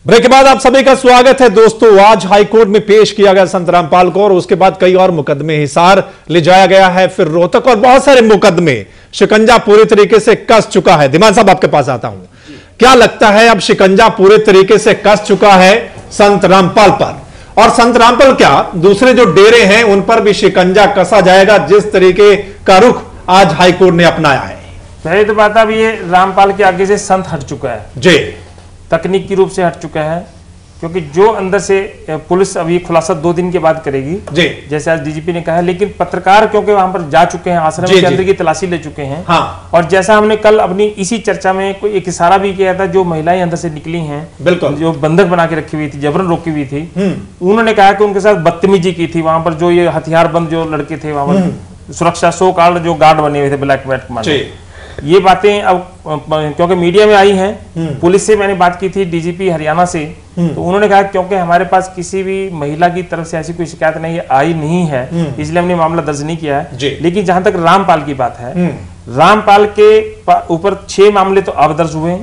Break के बाद आप सभी का स्वागत है दोस्तों। आज हाईकोर्ट में पेश किया गया संत रामपाल को और उसके बाद कई और मुकदमे हिसार ले जाया गया है, फिर रोहतक और बहुत सारे मुकदमे। शिकंजा पूरी तरीके से कस चुका है। दिमान साहब आपके पास आता हूं, क्या लगता है अब शिकंजा पूरे तरीके से कस चुका है संत रामपाल पर? और संत रामपाल क्या दूसरे जो डेरे हैं उन पर भी शिकंजा कसा जाएगा जिस तरीके का रुख आज हाईकोर्ट ने अपनाया है? पहले तो बात अब ये रामपाल के आगे से संत हट चुका है जी, तकनीकी रूप से हट चुका है, क्योंकि जो अंदर से पुलिस अभी खुलासा 2 दिन के बाद करेगी जी, जैसे आज डीजीपी ने कहा है, लेकिन पत्रकार क्योंकि वहां पर जा चुके हैं, आश्रम के अंदर की तलाशी ले चुके हैं। हाँ। और जैसा हमने कल अपनी इसी चर्चा में कोई एक इशारा भी किया था, जो महिलाएं अंदर से निकली हैं, बिल्कुल, जो बंधक बना के रखी हुई थी, जबरन रोकी हुई थी, उन्होंने कहा कि उनके साथ बदतमीजी की थी। वहां पर जो ये हथियारबंद जो लड़के थे वहां पर सुरक्षा सो कार्ड जो गार्ड बने हुए थे ब्लैक बैट कमांडर, ये बातें अब क्योंकि मीडिया में आई हैं, पुलिस से मैंने बात की थी डीजीपी हरियाणा से, तो उन्होंने कहा क्योंकि हमारे पास किसी भी महिला की तरफ से ऐसी कोई शिकायत नहीं है, इसलिए हमने मामला दर्ज नहीं किया है। लेकिन जहां तक रामपाल की बात है, रामपाल के ऊपर 6 मामले तो अब दर्ज हुए।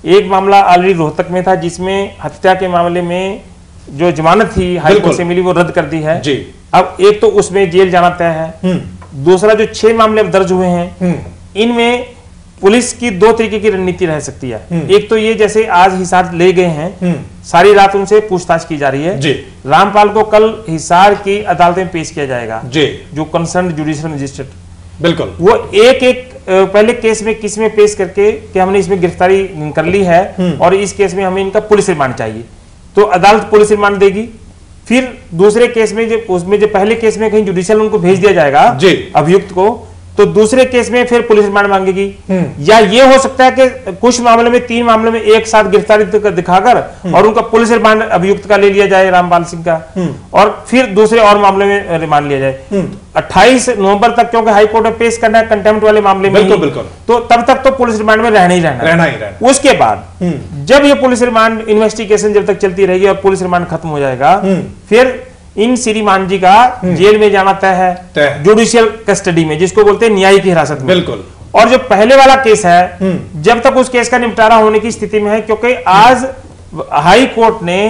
एक मामला ऑलरेडी रोहतक में था जिसमें हत्या के मामले में जो जमानत थी हाईकोर्ट से मिली वो रद्द कर दी है। अब एक तो उसमें जेल जाना तय है। दूसरा जो 6 मामले अब दर्ज हुए हैं, इनमें पुलिस की 2 तरीके की रणनीति रह सकती है। एक तो ये जैसे आज हिसार ले गए हैं, सारी रात उनसे पूछताछ की जा रही है जी। रामपाल को कल हिसार की अदालत में पेश किया जाएगा जी, जो कंसर्न जुडिशियल मजिस्ट्रेट, बिल्कुल, वो एक पहले केस में किस में पेश करके कि हमने इसमें गिरफ्तारी कर ली है और इस केस में हमें इनका पुलिस रिमांड चाहिए, तो अदालत पुलिस रिमांड देगी। फिर दूसरे केस में उसमें जो पहले केस में कहीं जुडिशियल उनको भेज दिया जाएगा जी अभियुक्त को, तो दूसरे केस में फिर पुलिस रिमांड मांगेगी। या ये हो सकता है कि कुछ मामले में 3 मामले में एक साथ गिरफ्तारी दिखाकर और उनका पुलिस रिमांड अभियुक्त का ले लिया जाए, रामपाल सिंह का, और फिर दूसरे और मामले में रिमांड लिया जाए। 28 नवंबर तक क्योंकि हाईकोर्ट में पेश करना है कंटेम्प्ट वाले मामले में, बिल्कुल, तो तब तक तो पुलिस रिमांड में रहना ही रहना। उसके बाद जब ये पुलिस रिमांड इन्वेस्टिगेशन जब तक चलती रहेगी और पुलिस रिमांड खत्म हो जाएगा, फिर इन श्रीमान जी का जेल में जाना तय है, जुडिशियल कस्टडी में, जिसको बोलते हैं न्यायिक हिरासत में, बिल्कुल। और जो पहले वाला केस है, जब तक उस केस का निपटारा होने की स्थिति में है, क्योंकि आज हाई कोर्ट ने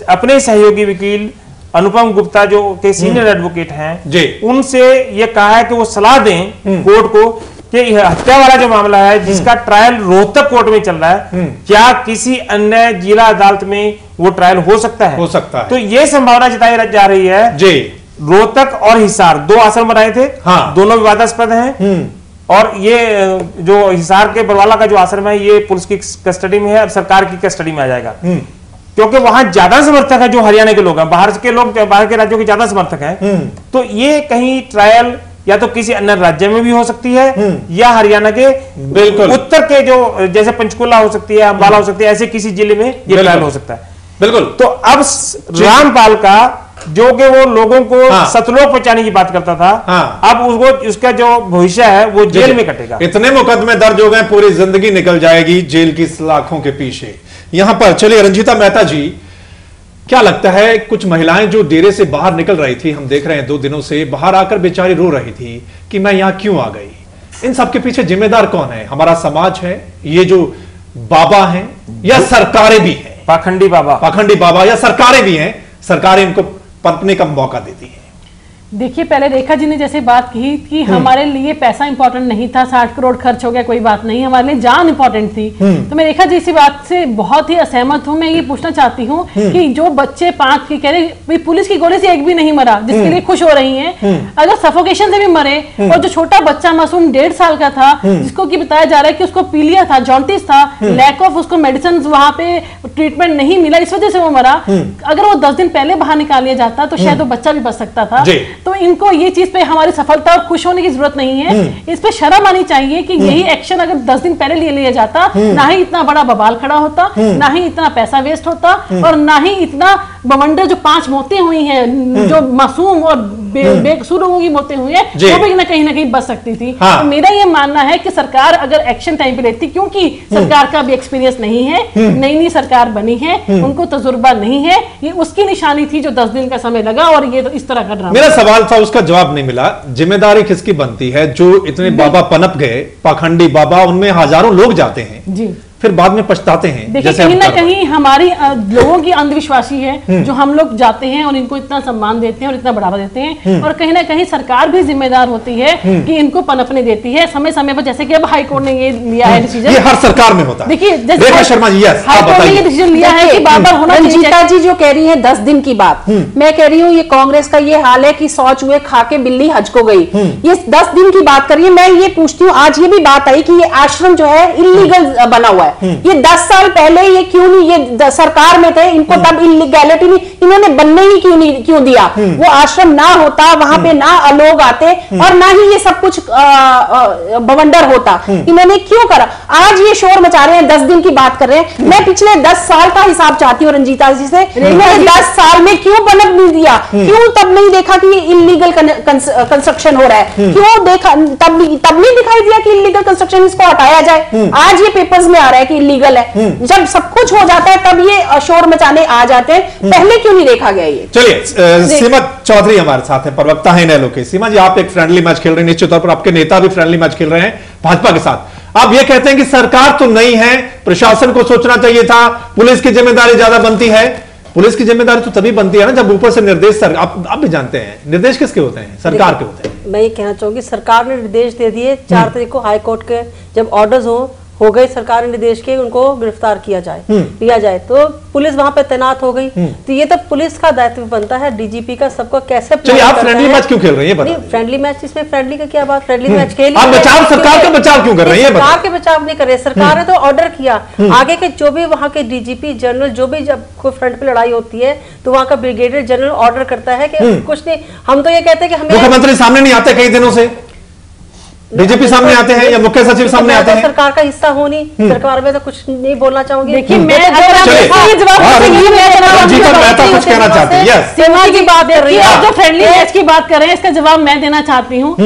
अपने सहयोगी वकील अनुपम गुप्ता जो के सीनियर एडवोकेट हैं, उनसे ये कहा है कि वो सलाह दें कोर्ट को कि हत्या वाला जो मामला है जिसका ट्रायल रोहतक कोर्ट में चल रहा है, क्या किसी अन्य जिला अदालत में वो ट्रायल हो सकता है? तो ये संभावना जताई जा रही है जी। रोहतक और हिसार 2 आश्रम बनाए थे, हाँ। दोनों विवादास्पद हैं, और ये जो हिसार के बरवाला का जो आश्रम है ये पुलिस की कस्टडी में है और सरकार की कस्टडी में आ जाएगा, क्योंकि वहां ज्यादा समर्थक है जो हरियाणा के लोग हैं, बाहर के राज्यों के ज्यादा समर्थक हैं। तो ये कहीं ट्रायल या तो किसी अन्य राज्य में भी हो सकती है या हरियाणा के बिल्कुल उत्तर के जो जैसे पंचकुला हो सकती है, अंबाला हो सकती है, ऐसे किसी जिले में ये ट्रायल हो सकता है, बिल्कुल। तो अब रामपाल का जो कि वो लोगों को सतलोक पहुंचाने की बात करता था, अब उसको उसका जो भविष्य है वो जेल में कटेगा। इतने मुकदमे दर्ज हो गए, पूरी जिंदगी निकल जाएगी जेल की सलाखों के पीछे। यहां पर चलिए रंजीता मेहता जी, क्या लगता है कुछ महिलाएं जो डेरे से बाहर निकल रही थी, हम देख रहे हैं 2 दिनों से बाहर आकर बेचारी रो रही थी कि मैं यहां क्यों आ गई, इन सब के पीछे जिम्मेदार कौन है? हमारा समाज है, ये जो बाबा हैं, या सरकारें भी हैं? पाखंडी बाबा या सरकारें भी हैं? सरकारें इनको पनपने का मौका देती है। देखिए, पहले रेखा जी ने जैसे बात की कि हमारे लिए पैसा इंपॉर्टेंट नहीं था, 60 करोड़ खर्च हो गया कोई बात नहीं, हमारे लिए जान इंपॉर्टेंट थी। तो मैं रेखा जी इसी बात से बहुत ही असहमत हूँ। मैं ये पूछना चाहती हूँ कि जो बच्चे 5 की कह रहे पुलिस की गोली से एक भी नहीं मरा, जिसके लिए खुश हो रही हैं, अगर सफोकेशन से भी मरे, और जो छोटा बच्चा मासूम 1.5 साल का था जिसको कि बताया जा रहा है कि उसको पीलिया था, जॉन्टिस था, लैक ऑफ उसको मेडिसिन वहां पे ट्रीटमेंट नहीं मिला, इस वजह से वो मरा। अगर वो 10 दिन पहले बाहर निकाल लिया जाता तो शायद वो बच्चा भी बच सकता था। तो इनको ये चीज पे हमारी सफलता और खुश होने की जरूरत नहीं है, इस पे शर्म आनी चाहिए कि यही एक्शन अगर 10 दिन पहले ले लिया जाता, ना ही इतना बड़ा बवाल खड़ा होता, ना ही इतना पैसा वेस्ट होता, और ना ही इतना बवंडर जो 5 मौतें हुई हैं, जो मासूम और बेकसूर लोगों की मौतें हुई है, वो भी ना कहीं बच सकती थी। तो मेरा ये मानना है कि सरकार अगर एक्शन टाइम पे लेती, क्योंकि सरकार का भी एक्सपीरियंस नहीं है, नई सरकार बनी है, उनको तजुर्बा नहीं है, ये उसकी निशानी थी जो 10 दिन का समय लगा और ये तो इस तरह का ड्रामा। मेरा सवाल था, उसका जवाब नहीं मिला। जिम्मेदारी किसकी बनती है? जो इतने बाबा पनप गए, पाखंडी बाबा, उनमें हजारों लोग जाते हैं जी, फिर बाद में पछताते हैं। देखिए कहीं ना कहीं हमारी लोगों की अंधविश्वासी है जो हम लोग जाते हैं और इनको इतना सम्मान देते हैं और इतना बढ़ावा देते हैं, और कहीं ना कहीं सरकार भी जिम्मेदार होती है कि इनको पनपने देती है समय समय पर, जैसे कि अब हाईकोर्ट ने ये लिया है डिसीजन। ये हर सरकार में होता है। देखिए रेखा शर्मा जी, यस, हाईकोर्ट ने ये डिसीजन लिया है कि बार-बार होना चाहिए। रंजीता जी जो कह रही है 10 दिन की बात, मैं कह रही हूँ ये कांग्रेस का ये हाल है कि 100 चूहे खा के बिल्ली हज को गई। ये 10 दिन की बात करिए। मैं ये पूछती हूँ, आज ये भी बात आई कि ये आश्रम जो है इलीगल बना हुआ है। ये 10 साल पहले ये क्यों नहीं, ये सरकार में थे, इनको तब इलीगैलिटी नहीं, इन्होंने बनने ही क्यों दिया? वो आश्रम ना होता, वहां पे ना लोग आते और ना ही ये सब कुछ बवंडर होता। इन्होंने क्यों करा? आज ये शोर मचा रहे हैं, 10 दिन की बात कर रहे हैं। मैं पिछले 10 साल का हिसाब चाहती हूँ रंजीता जी से, इन्होंने 10 साल में क्यों बनक नहीं दिया? क्यों तब नहीं देखा कि ये इलीगल कंस्ट्रक्शन हो रहा है? क्यों देखा तब नहीं दिखाई दिया कि इलीगल कंस्ट्रक्शन, इसको हटाया जाए? आज ये पेपर्स में आ रहा है कि इलीगल है। जब सब कुछ हो जाता है तब ये शोर मचाने आ जाते हैं, पहले क्यों नहीं देखा गया ये? चलिए, सीमा चौधरी हमारे साथ है, प्रवक्ता है इनेलो के। सीमा जी, आप एक फ्रेंडली मैच खेल रहे हैं, निश्चित तौर पर आपके नेता भी फ्रेंडली मैच खेल रहे हैं भाजपा के साथ। आप ये कहते हैं कि सरकार तो नहीं है, प्रशासन को सोचना चाहिए था, पुलिस की जिम्मेदारी ज्यादा बनती है। पुलिस की जिम्मेदारी तो तभी बनती है ना जब ऊपर से निर्देश, आप भी जानते हैं निर्देश किसके होते हैं? सरकार के होते हैं। मैं ये कहना चाहूंगी, सरकार ने निर्देश दे दिए 4 तारीख को हाईकोर्ट के जब ऑर्डर्स हो गए, सरकार ने निर्देश के उनको गिरफ्तार किया जाए, लिया जाए, तो पुलिस वहां पे तैनात हो गई। तो ये तो पुलिस का दायित्व बनता है, डीजीपी का, सबको कैसे। चलिए, आप फ्रेंडली मैच क्यों खेल रही हैं? बताइए। फ्रेंडली मैच, इसमें फ्रेंडली का क्या बात? फ्रेंडली मैच खेल, आप बचाव, सरकार का बचाव क्यों कर रही है? सरकार के बचाव नहीं कर रहे, सरकार ने तो ऑर्डर किया। आगे के जो भी वहां के डीजीपी जनरल, जो भी जब कोई फ्रंट पे लड़ाई होती है तो वहां का ब्रिगेडियर जनरल ऑर्डर करता है कि कुछ नहीं। हम तो ये कहते हैं कि हमें, मुख्यमंत्री सामने नहीं आते कई दिनों से, डीजीपी सामने आते हैं या मुख्य सचिव सामने आते हैं। सरकार का हिस्सा होनी, सरकार में तो कुछ नहीं बोलना चाहूंगी। देखिए, मैं कुछ कहना चाहती है। सीमा की बात कर रही है, जो फ्रेंडली मैच की बात कर रहे हैं, इसका जवाब मैं देना चाहती हूँ।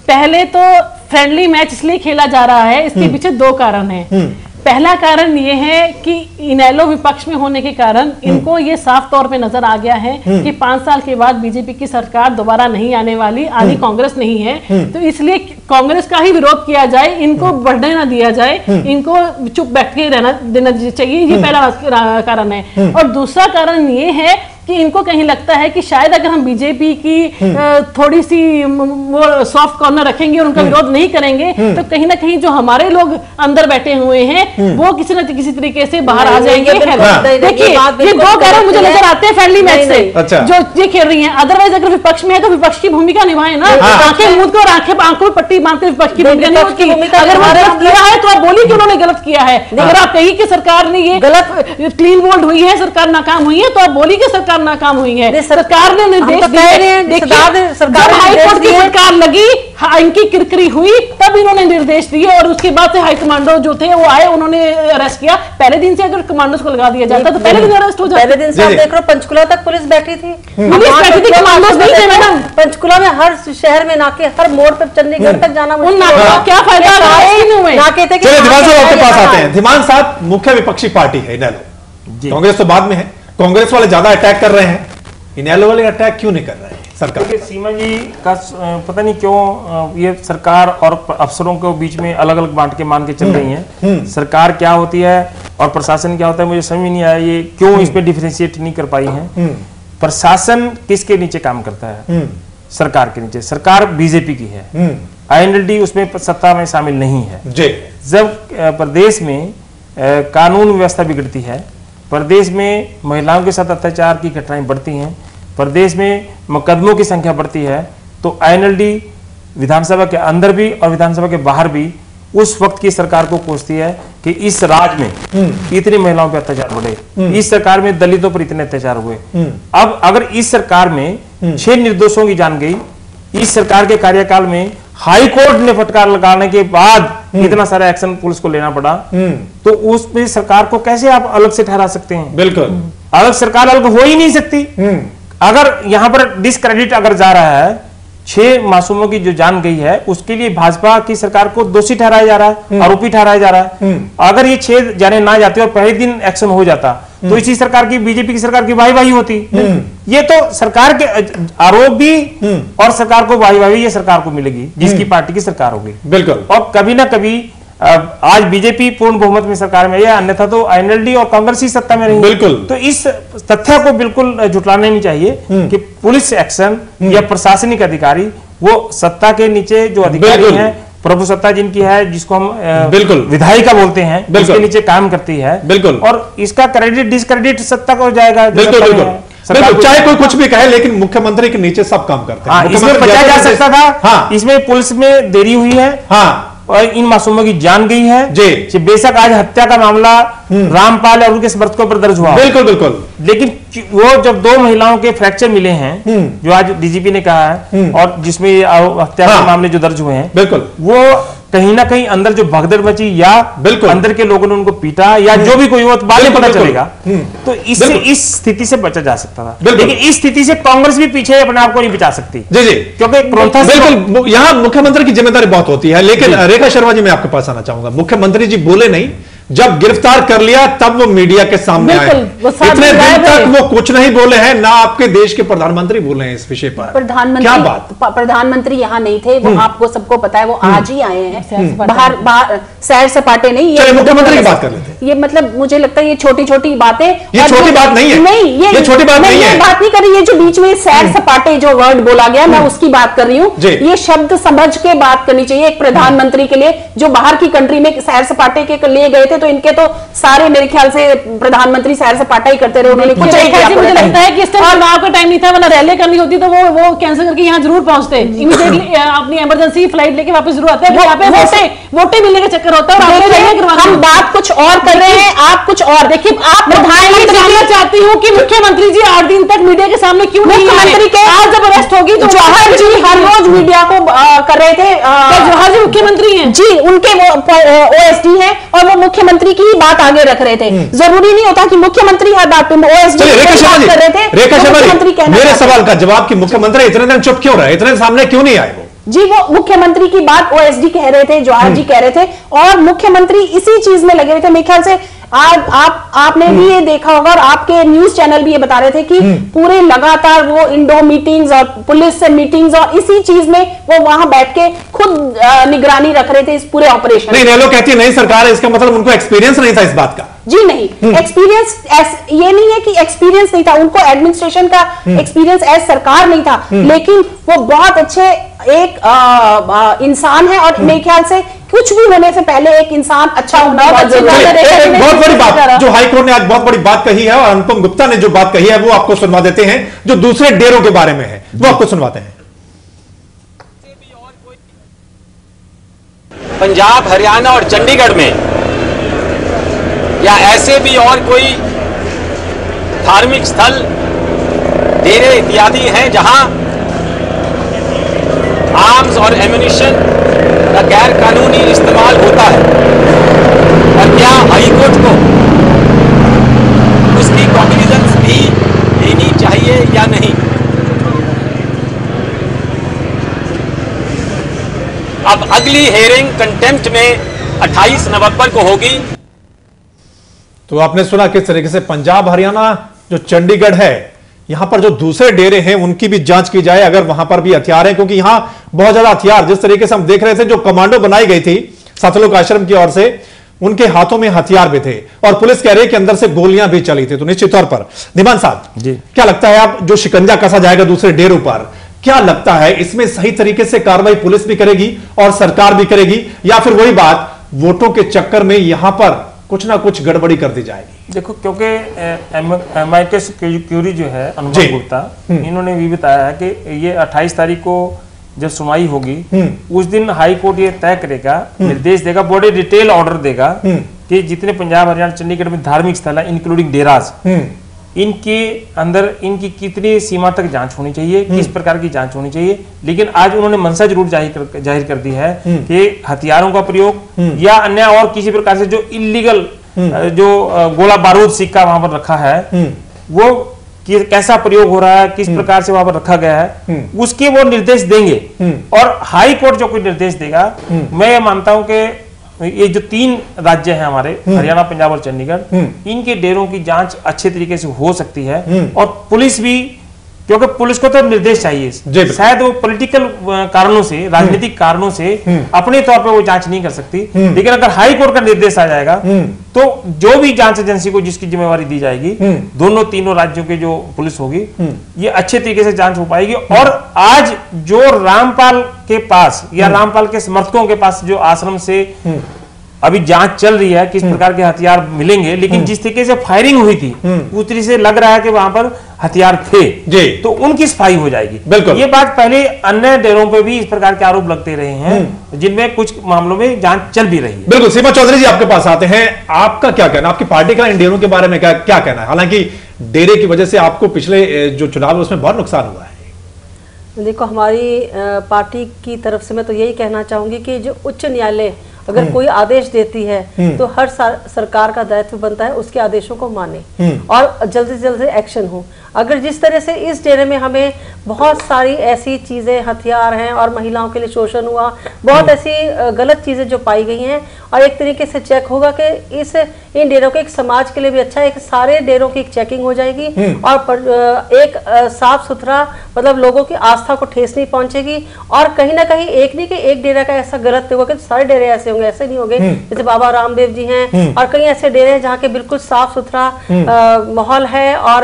पहले तो फ्रेंडली मैच इसलिए खेला जा रहा है, इसके पीछे 2 कारण हैं। पहला कारण ये है कि इनेलो विपक्ष में होने के कारण इनको ये साफ तौर पे नजर आ गया है कि 5 साल के बाद बीजेपी की सरकार दोबारा नहीं आने वाली, आनी कांग्रेस नहीं है, तो इसलिए कांग्रेस का ही विरोध किया जाए, इनको बढ़ने ना दिया जाए, इनको चुप बैठ के रहना देना चाहिए। ये पहला कारण है। और दूसरा कारण ये है कि इनको कहीं लगता है कि शायद अगर हम बीजेपी की थोड़ी सी वो सॉफ्ट कॉर्नर रखेंगे और उनका विरोध नहीं करेंगे तो कहीं ना कहीं जो हमारे लोग अंदर बैठे हुए हैं वो किसी न किसी तरीके से बाहर आ जाएंगे। देखिए, ये 2 कारण मुझे नजर आते हैं फ्रेंडली मैच से जो ये खेल रही हैं। अदरवाइज अगर विपक्ष में है तो विपक्ष की भूमिका निभाए ना, आंखें मूंद कर आंखों में पट्टी बांधते विपक्ष की भूमिका नहीं होती। अगर वो गलत किया है तो आप बोलिए कि उन्होंने गलत किया है। अगर आप कहिए कि सरकार ने ये गलत क्लीन बोल्ड हुई है, सरकार नाकाम हुई है, तो आप बोलिए कि सरकार नाकाम हुई है। सरकार ने निर्देश दिए, जब हाईकोर्ट की सरकार लगी, इनकी किरकिरी हुई, तब इन्होंने निर्देश दिए और उसके बाद से हाई कमांडो जो थे वो आए, उन्होंने अरेस्ट किया। पहले दिन से अगर कमांडोज को लगा दिया जाता तो पहले दिन अरेस्ट हो जाता। पहले दिन से आप देख रहे हो, पंचकुला तक पुलिस बैठी थी, पुलिस बैठी थी, कमांडोज नहीं थे मैडम। पंचकुला में हर शहर में नाके, हर मोड़ पर चंडीगढ़ तक जाना उन नाकों का क्या फायदा? नाके थे। चलिए धीमान साहब आपके पास आते हैं। धीमान साहब, मुख्य विपक्षी पार्टी है इनेलो, कांग्रेस तो बाद में है। कांग्रेस वाले ज्यादा अटैक कर रहे हैं, इनेलो वाले अटैक क्यों नहीं कर रहे हैं सरकार? सीमा जी का पता नहीं क्यों ये सरकार और अफसरों के बीच में अलग अलग बांट के मान के चल रही हैं। सरकार क्या होती है और प्रशासन क्या होता है, मुझे समझ नहीं आया ये क्यों इस पे डिफरेंशिएट नहीं कर पाई है। प्रशासन किसके नीचे काम करता है? सरकार के नीचे। सरकार बीजेपी की है, आईएनएलडी उसमें सत्ता में शामिल नहीं है। जब प्रदेश में कानून व्यवस्था बिगड़ती है, प्रदेश में महिलाओं के साथ अत्याचार की घटनाएं बढ़ती हैं, प्रदेश में मुकदमों की संख्या बढ़ती है, तो आईएनएलडी विधानसभा के अंदर भी और विधानसभा के बाहर भी उस वक्त की सरकार को कोसती है कि इस राज्य में इतनी महिलाओं पर अत्याचार बढ़े, इस सरकार में दलितों पर इतने अत्याचार हुए। अब अगर इस सरकार में 6 निर्दोषों की जान गई, इस सरकार के कार्यकाल में हाई कोर्ट ने फटकार लगाने के बाद इतना सारा एक्शन पुलिस को लेना पड़ा, तो उस पे सरकार को कैसे आप अलग से ठहरा सकते हैं? बिल्कुल अलग सरकार अलग हो ही नहीं सकती। अगर यहां पर डिसक्रेडिट अगर जा रहा है, 6 मासूमों की जो जान गई है उसके लिए भाजपा की सरकार को दोषी ठहराया जा रहा है, आरोपी ठहराया जा रहा है। अगर ये 6 जाने ना जाते और पहले दिन एक्शन हो जाता तो इसी सरकार की, बीजेपी की सरकार की वाही होती। ये तो सरकार के आरोप भी और सरकार को वाही ये सरकार को मिलेगी जिसकी पार्टी की सरकार होगी। बिल्कुल। और कभी ना कभी आज बीजेपी पूर्ण बहुमत में सरकार में है, अन्यथा तो एनएलडी और कांग्रेस ही सत्ता में रहेंगे। बिल्कुल। तो इस तथ्य को बिल्कुल झुटलाना नहीं चाहिए कि पुलिस एक्शन या प्रशासनिक अधिकारी वो सत्ता के नीचे जो अधिकारी हैं, प्रभु सत्ता जिनकी है, जिसको हम बिल्कुल विधायिका बोलते हैं, उसके नीचे काम करती है। बिल्कुल। और इसका क्रेडिट डिस्क्रेडिट सत्ता को जाएगा। बिल्कुल बिल्कुल बिल्कुल, चाहे कोई कुछ भी कहे, लेकिन मुख्यमंत्री के नीचे सब काम करते हैं। इसमें बचा जा सकता था। हाँ। इसमें पुलिस में देरी हुई है। हाँ। और इन मासूमों की जान गई है जी। बेशक आज हत्या का मामला रामपाल और उनके समर्थकों पर दर्ज हुआ, बिल्कुल बिल्कुल, लेकिन वो जब 2 महिलाओं के फ्रैक्चर मिले हैं जो आज डीजीपी ने कहा है, और जिसमें हत्या के मामले जो दर्ज हुए हैं, बिल्कुल वो कहीं ना कहीं अंदर जो भगदड़ मची या अंदर के लोगों ने उनको पीटा या जो भी कोई हो, तो बाद में पता चलेगा। तो इससे इस स्थिति से बचा जा सकता था, लेकिन इस स्थिति से कांग्रेस भी पीछे अपने आप को नहीं बचा सकती। जी जी, क्योंकि बिल्कुल यहाँ मुख्यमंत्री की जिम्मेदारी बहुत होती है। लेकिन रेखा शर्मा जी, मैं आपके पास आना चाहूंगा। मुख्यमंत्री जी बोले नहीं, जब गिरफ्तार कर लिया तब वो मीडिया के सामने आए। इतने दिन तक वो कुछ नहीं बोले हैं, ना आपके देश के प्रधानमंत्री बोले हैं इस विषय पर। प्रधानमंत्री क्या बात? प्रधानमंत्री यहाँ नहीं थे, वो आपको सबको पता है, वो आज ही आए हैं। बाहर सैर सपाटे नहीं, ये मुख्यमंत्री की बात कर लेते हैं। ये मतलब मुझे लगता है ये छोटी छोटी बातें, ये छोटी बात नहीं है। नहीं, ये छोटी बात नहीं है। बात नहीं कर रही, ये जो बीच में सैर सपाटे जो वर्ड बोला गया, मैं उसकी बात कर रही हूँ। ये शब्द समझ के बात करनी चाहिए एक प्रधानमंत्री के लिए, जो बाहर की कंट्री में सैर सपाटे के लिए गए थे, तो इनके तो सारे मेरे ख्याल से प्रधानमंत्री सैर सपाटा ही करते रहे, उन्होंने कुछ नहीं किया। मुझे लगता है कि इस टाइम चुनाव का टाइम नहीं था, वरना रैली करनी होती तो वो कैंसिल करके यहाँ जरूर पहुंचते, इमीडिएटली अपनी इमरजेंसी फ्लाइट लेके वापस जरूर आते हैं। यहाँ पे वोटे मिलने का चक्कर होता है। हम बात कुछ और कर रहे हैं, आप कुछ और। देखिए, आप प्रधानमंत्री जानना चाहती हूँ कि मुख्यमंत्री जी 8 दिन तक मीडिया के सामने क्यों नहीं आए? मुख्यमंत्री के आज जब अरेस्ट होगी तो जवाहर जी हर रोज मीडिया को कर रहे थे। जवाहर जी मुख्यमंत्री हैं जी, उनके वो ओएसडी हैं और वो मुख्यमंत्री की ही बात आगे रख रहे थे। जरूरी नहीं होता कि मुख्यमंत्री हर बात पे ओएसडी कर रहे थे। रेखा शर्मा जी, मेरे सवाल का जवाब कि मुख्यमंत्री इतने दिन चुप क्यों रहे, इतने सामने क्यों नहीं आए? जी, वो मुख्यमंत्री की बात ओएसडी कह रहे थे, जवाहर जी कह रहे थे, और मुख्यमंत्री इसी चीज में लगे हुए थे। मेरे ख्याल से आज आपने भी ये देखा होगा और आपके न्यूज चैनल भी ये बता रहे थे कि पूरे लगातार वो इंडो मीटिंग्स और पुलिस से मीटिंग्स और इसी चीज में वो वहां बैठ के खुद निगरानी रख रहे थे इस पूरे ऑपरेशन। नहीं, नेलो कहती है नहीं सरकार, इसका मतलब उनको एक्सपीरियंस नहीं था इस बात का। जी नहीं, एक्सपीरियंस ये नहीं है कि एक्सपीरियंस नहीं था, उनको एडमिनिस्ट्रेशन का एक्सपीरियंस एज सरकार नहीं था, लेकिन वो बहुत अच्छे एक इंसान है और मेरे ख्याल से कुछ भी होने से पहले एक इंसान अच्छा होना बहुत जरूरी है। बहुत बड़ी बात जो हाईकोर्ट ने आज बहुत बड़ी बात कही है, और अनुपम गुप्ता ने जो बात कही है वो आपको सुनवा देते हैं, जो दूसरे डेरों के बारे में है वो आपको सुनवाते हैं। पंजाब, हरियाणा और चंडीगढ़ में या ऐसे भी और कोई धार्मिक स्थल, डेरे इत्यादि हैं जहां आर्म्स और एम्युनिशन का गैर कानूनी इस्तेमाल होता है, और क्या हाईकोर्ट को उसकी कॉग्निजेंस भी लेनी चाहिए या नहीं? अब अगली हेयरिंग कंटेम्प्ट में 28 नवंबर को होगी। तो आपने सुना किस तरीके से पंजाब, हरियाणा, जो चंडीगढ़ है, यहां पर जो दूसरे डेरे हैं उनकी भी जांच की जाए, अगर वहां पर भी हथियार हैं, क्योंकि यहां बहुत ज्यादा हथियार, जिस तरीके से हम देख रहे थे, जो कमांडो बनाई गई थी सतलोक आश्रम की ओर से, उनके हाथों में हथियार भी थे, और पुलिस कह रही है कि अंदर से गोलियां भी चली थी। तो निश्चित तौर पर धीमान साहब जी, क्या लगता है, आप जो शिकंजा कसा जाएगा दूसरे डेरों पर, क्या लगता है इसमें सही तरीके से कार्रवाई पुलिस भी करेगी और सरकार भी करेगी, या फिर वही बात वोटों के चक्कर में यहां पर कुछ ना कुछ गड़बड़ी कर दी जाएगी? देखो, क्योंकि एमआईके क्यूरी जो है अनुपम गुप्ता, इन्होंने भी बताया है कि ये 28 तारीख को जब सुनवाई होगी उस दिन हाई कोर्ट ये तय करेगा, निर्देश देगा, बड़े डिटेल ऑर्डर देगा कि जितने पंजाब, हरियाणा, चंडीगढ़ में धार्मिक स्थल है इंक्लूडिंग डेराज, इनके अंदर इनकी कितनी सीमा तक जांच होनी चाहिए, किस प्रकार की जांच होनी चाहिए। लेकिन आज उन्होंने मंशा जरूर जाहिर कर दी है कि हथियारों का प्रयोग या अन्य और किसी प्रकार से जो इलीगल जो गोला बारूद सिक्का वहां पर रखा है वो कैसा प्रयोग हो रहा है, किस प्रकार से वहां पर रखा गया है, उसके वो निर्देश देंगे। और हाई कोर्ट जो कोई निर्देश देगा, मैं ये मानता हूं कि ये जो 3 राज्य हैं हमारे, हरियाणा, पंजाब और चंडीगढ़, इनके डेरों की जांच अच्छे तरीके से हो सकती है, और पुलिस भी क्योंकि पुलिस को तो निर्देश चाहिए, शायद वो पॉलिटिकल कारणों से, राजनीतिक कारणों से अपने तौर पे वो जांच नहीं कर सकती, लेकिन अगर हाई कोर्ट का निर्देश आ जाएगा तो जो भी जांच एजेंसी को जिसकी जिम्मेवारी दी जाएगी, दोनों तीनों राज्यों के जो पुलिस होगी, ये अच्छे तरीके से जांच हो पाएगी। और आज जो रामपाल के पास या रामपाल के समर्थकों के पास जो आश्रम से अभी जांच चल रही है किस प्रकार के हथियार मिलेंगे, लेकिन जिस तरीके से फायरिंग हुई थी उस तरीके से लग रहा है कि वहां पर हथियार थे जी, तो उनकी सफाई हो जाएगी। बिल्कुल, ये बात पहले अन्य डेरों पे भी इस प्रकार के आरोप लगते रहे हैं जिनमें कुछ मामलों में जांच चल भी रही है। बिल्कुल, सीमा चौधरी जी आपके पास आते हैं, आपका क्या कहना, आपकी पार्टी का इन डेरों के बारे में क्या कहना है? हालांकि डेरे की वजह से आपको पिछले जो चुनाव है उसमें बहुत नुकसान हुआ है। देखो, हमारी पार्टी की तरफ से मैं तो यही कहना चाहूंगी कि जो उच्च न्यायालय अगर कोई आदेश देती है तो हर सरकार का दायित्व बनता है उसके आदेशों को माने और जल्दी से जल्दी एक्शन हो। अगर जिस तरह से इस डेरे में हमें बहुत सारी ऐसी चीजें, हथियार हैं और महिलाओं के लिए शोषण हुआ, बहुत ऐसी गलत चीजें जो पाई गई हैं, और एक तरीके से चेक होगा कि इन डेरों के एक समाज के लिए भी अच्छा है, एक सारे डेरों की एक चेकिंग हो जाएगी और एक साफ सुथरा, मतलब लोगों की आस्था को ठेस नहीं पहुंचेगी। और कहीं ना कहीं एक नहीं कि एक डेरा का ऐसा गलत होगा कि सारे डेरे ऐसे होंगे, ऐसे नहीं होंगे। जैसे बाबा रामदेव जी हैं और कई ऐसे डेरे हैं जहाँ के बिल्कुल साफ सुथरा माहौल है और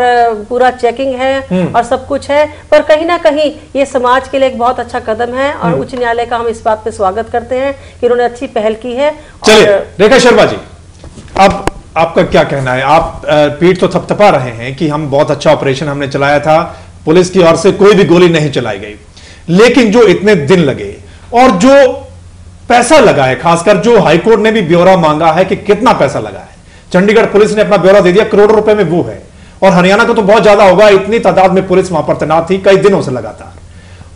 पूरा चेकिंग है और सब कुछ है, पर कहीं ना कहीं ये समाज के लिए एक बहुत अच्छा कदम है और उच्च न्यायालय का हम इस बात पे स्वागत करते हैं कि उन्होंने अच्छी पहल की है। चलिए रेखा शर्मा जी, अब आपका क्या कहना है? आप पीठ तो थपथपा रहे हैं कि हम बहुत अच्छा ऑपरेशन हमने चलाया था, पुलिस की ओर से कोई भी गोली नहीं चलाई गई, लेकिन जो इतने दिन लगे और जो पैसा लगा है, खासकर जो हाईकोर्ट ने भी ब्यौरा मांगा है कि कितना पैसा लगा है, चंडीगढ़ पुलिस ने अपना ब्यौरा दे दिया, करोड़ों रुपए में वो है, और हरियाणा को तो बहुत ज्यादा होगा, इतनी तादाद में पुलिस वहां पर तैनात थी कई दिनों से लगातार,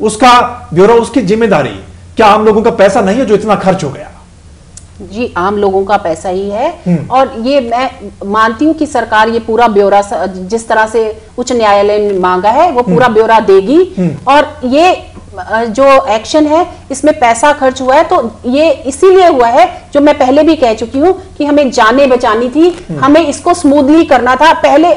उसका ब्यौरा, उसकी जिम्मेदारी, क्या आम लोगों का पैसा नहीं है जो इतना खर्च हो गया? जी, आम लोगों का पैसा ही है और ये मैं मानती हूँ कि सरकार ये पूरा ब्यौरा जिस तरह से उच्च न्यायालय ने मांगा है वो पूरा ब्यौरा देगी। और ये जो एक्शन है इसमें पैसा खर्च हुआ है तो ये इसीलिए हुआ है, जो मैं पहले भी कह चुकी हूँ कि हमें जानें बचानी थी, हमें इसको स्मूथली करना था। पहले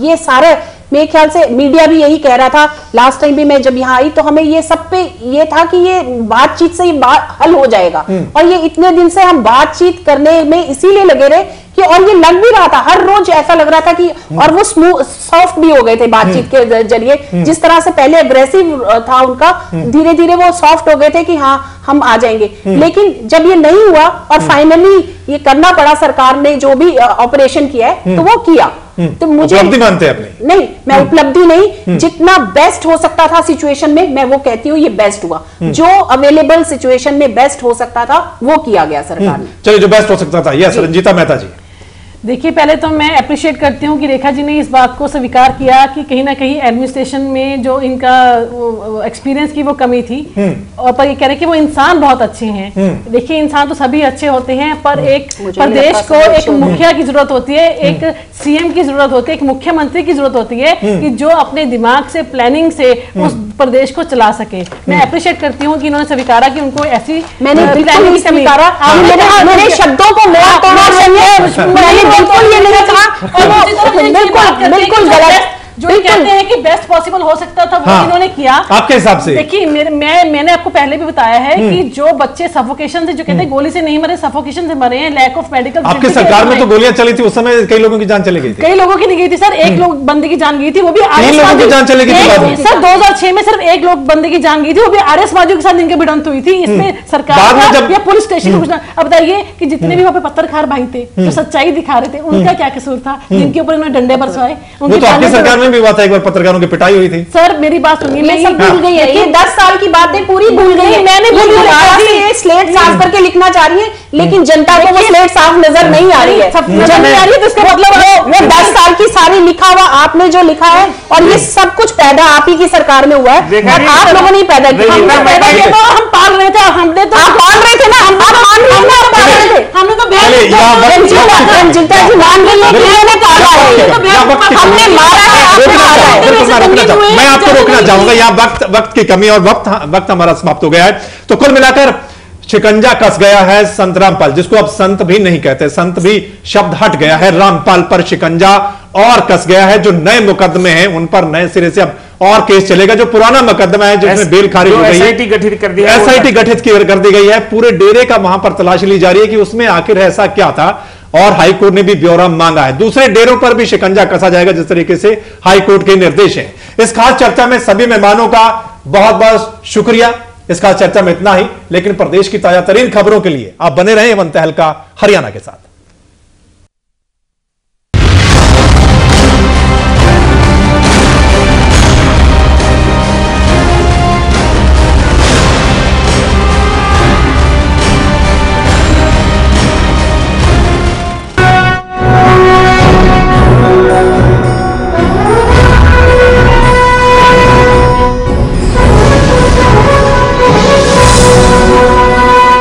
ये सारे, मेरे ख्याल से मीडिया भी यही कह रहा था, लास्ट टाइम भी मैं जब यहाँ आई तो हमें ये सब पे ये था कि ये बातचीत से ये बात हल हो जाएगा, और ये इतने दिन से हम बातचीत करने में इसीलिए लगे रहे कि, और ये लग भी रहा था, हर रोज ऐसा लग रहा था कि, और वो सॉफ्ट भी हो गए थे बातचीत के जरिए, जिस तरह से पहले अग्रेसिव था उनका, धीरे धीरे वो सॉफ्ट हो गए थे कि हाँ हम आ जाएंगे। लेकिन जब ये नहीं हुआ और फाइनली ये करना पड़ा, सरकार ने जो भी ऑपरेशन किया है तो वो किया, तो मुझे उपलब्धि मानते हैं अपने? नहीं, मैं उपलब्धि नहीं, जितना बेस्ट हो सकता था सिचुएशन में, मैं वो कहती हूँ ये बेस्ट हुआ। जो अवेलेबल सिचुएशन में बेस्ट हो सकता था वो किया गया सरकार ने। चलिए, जो बेस्ट हो सकता था। यस, रंजीता मेहता जी। देखिए, पहले तो मैं अप्रिशिएट करती हूँ कि रेखा जी ने इस बात को स्वीकार किया कि कहीं ना कहीं एडमिनिस्ट्रेशन में जो इनका एक्सपीरियंस की वो कमी थी, और पर ये कह रहे कि वो इंसान बहुत अच्छे हैं। देखिए, इंसान तो सभी अच्छे होते हैं, पर एक प्रदेश को एक मुखिया की जरूरत होती है, एक सीएम की जरूरत होती है, एक मुख्यमंत्री की जरूरत होती है कि जो अपने दिमाग से, प्लानिंग से उस प्रदेश को चला सके। मैं अप्रिशिएट करती हूँ कि इन्होंने स्वीकारा कि उनको ऐसी प्लानिंग स्वीकारा, मेरे शब्दों को बिल्कुल ये नहीं कहा, बिल्कुल गलत, जो कहते हैं कि बेस्ट पॉसिबल हो सकता था वो इन्होंने किया। आपके हिसाब से? देखिए, मैंने आपको पहले भी बताया है कि जो बच्चे सफोकेशन से, जो कहते हैं गोली से नहीं मरे, सफोकेशन से मरे हैं, लैक ऑफ मेडिकल। आपकी सरकार में तो गोलियां चली थी उस समय, कई लोगों की जान चली गई थी। कई लोगों की नहीं गई थी सर, एक लोग बंदे की जान गई थी, वो भी तीन लोगों की जान चली गई थी सर। 2006 में सिर्फ एक लोग बंदे की जान गई थी, वो भी आरएस माजू के साथ इनकी भिड़ंत हुई थी। इसमें सरकार या पुलिस स्टेशन को, अब बताइए कि जितने भी वहाँ पे पत्रकार भाई थे जो सच्चाई दिखा रहे थे, उनका क्या कसूर था जिनके ऊपर इन्होंने डंडे बरसाए? आपकी सरकार में भी हुआ था, एक बार पत्रकारों की पिटाई हुई थी। सर मेरी बात सुनिए, मैं सब भूल गई है, ये 10 साल की बातें पूरी भूल गई है। मैंने स्लेट साफ करके लिखना चाह रही है, लेकिन जनता को वो स्लेट साफ नजर नहीं आ रही है, नजर नहीं आ रही है। तो इसका मतलब वो 10 साल की सारी लिखा हुआ आपने जो लिखा है, और ये सब कुछ पैदा आप ही की सरकार में हुआ है, और आप लोगों ने पैदा किया। हम पाल रहे थे, हमने तो पाल रहे थे ना, हम हमने तो रंजीता जी मान गई हमने मारा है। मैं आपको रोकना चाहूंगा, यहाँ वक्त की कमी और वक्त हमारा समाप्त हो गया है। तो कुल मिलाकर शिकंजा कस गया है संत रामपाल, जिसको अब संत भी नहीं कहते, संत भी शब्द हट गया है, रामपाल पर शिकंजा और कस गया है। जो नए मुकदमे हैं उन पर नए सिरे से अब और केस चलेगा। जो पुराना मुकदमा है जिसमें बेल खारिज हो गई है, एसआईटी गठित कर दिया, एसआईटी गठित कर दी गई है। पूरे डेरे का वहां पर तलाशी ली जा रही है कि उसमें आखिर ऐसा क्या था, और हाईकोर्ट ने भी ब्यौरा मांगा है। दूसरे डेरों पर भी शिकंजा कसा जाएगा जिस तरीके से हाईकोर्ट के निर्देश हैं। इस खास चर्चा में सभी मेहमानों का बहुत बहुत शुक्रिया। इस खास चर्चा में इतना ही, लेकिन प्रदेश की ताजा तरीन खबरों के लिए आप बने रहें एवं तहलका हरियाणा के साथ।